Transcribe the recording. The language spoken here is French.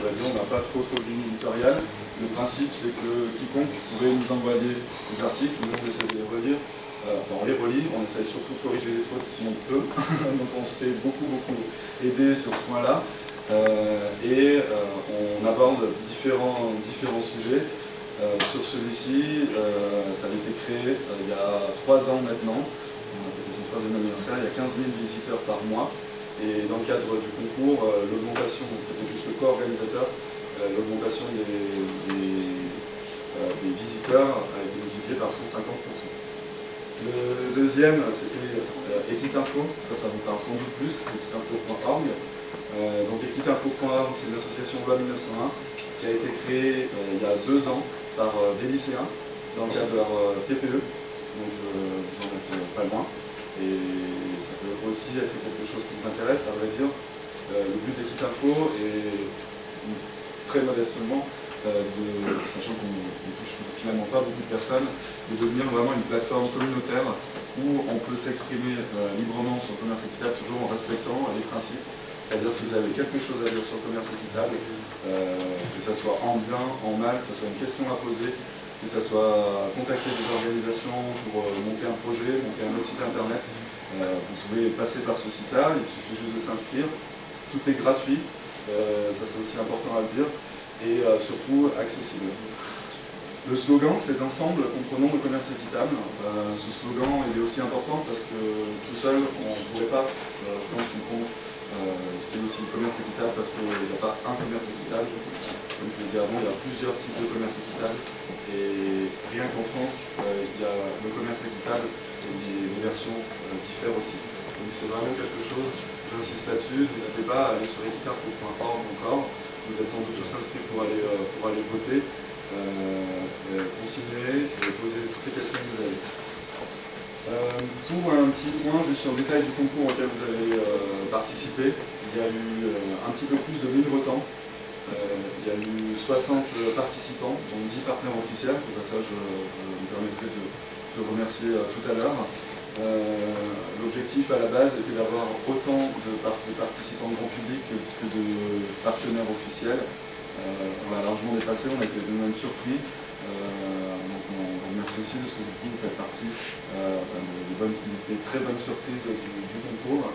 on n'a pas trop de ligne éditoriale. Le principe, c'est que quiconque pourrait nous envoyer des articles, nous on essaie de les relire, enfin on les relit, on essaie surtout de corriger les fautes si on peut, donc on se fait beaucoup aider sur ce point-là, et on aborde différents sujets. Sur celui-ci, ça avait été créé il y a 3 ans maintenant, on a fêté son 3e anniversaire, il y a 15 000 visiteurs par mois, et dans le cadre du concours, l'augmentation, c'était juste le co-organisateur, l'augmentation des visiteurs a été multipliée par 150%. Le deuxième, c'était Equitinfo, ça vous parle sans doute plus, equitinfo.org. Donc equitinfo.org, c'est une association loi 1901 qui a été créée il y a 2 ans par des lycéens dans le cadre de leur TPE, donc vous en êtes pas loin. Et ça peut aussi être quelque chose qui vous intéresse, à vrai dire. Le but d'Equitinfo est très modestement, sachant qu'on ne touche finalement pas beaucoup de personnes, de devenir vraiment une plateforme communautaire où on peut s'exprimer librement sur le commerce équitable, toujours en respectant les principes. C'est-à-dire si vous avez quelque chose à dire sur le commerce équitable, que ce soit en bien, en mal, que ce soit une question à poser, que ce soit contacter des organisations pour monter un projet, monter un autre site internet, vous pouvez passer par ce site-là, il suffit juste de s'inscrire. Tout est gratuit, ça c'est aussi important à le dire, et surtout accessible. Le slogan, c'est d'ensemble comprenons le commerce équitable. Ce slogan il est aussi important parce que tout seul, on ne pourrait pas, je pense, comprendre ce qu'est aussi le commerce équitable, parce qu'il n'y a pas un commerce équitable. Comme je l'ai dit avant, il y a plusieurs types de commerce équitable. Et rien qu'en France, il y a le commerce équitable et les versions diffèrent aussi. Donc c'est vraiment quelque chose, j'insiste là-dessus, n'hésitez pas à aller sur equitinfo.org encore. Vous êtes sans doute tous inscrits pour aller voter. Continuez et posez toutes les questions que vous avez. Pour un petit point juste sur le détail du concours auquel vous avez participé, il y a eu un petit peu plus de 1000 votants. Il y a eu 60 participants, dont 10 partenaires officiels. Au passage, je me permettrai de remercier tout à l'heure. L'objectif à la base était d'avoir autant de participants de grand public que de partenaires officiels. On l'a largement dépassé, on a été de même surpris. Donc on vous remercie aussi parce que du coup vous faites partie des très bonnes surprises du concours.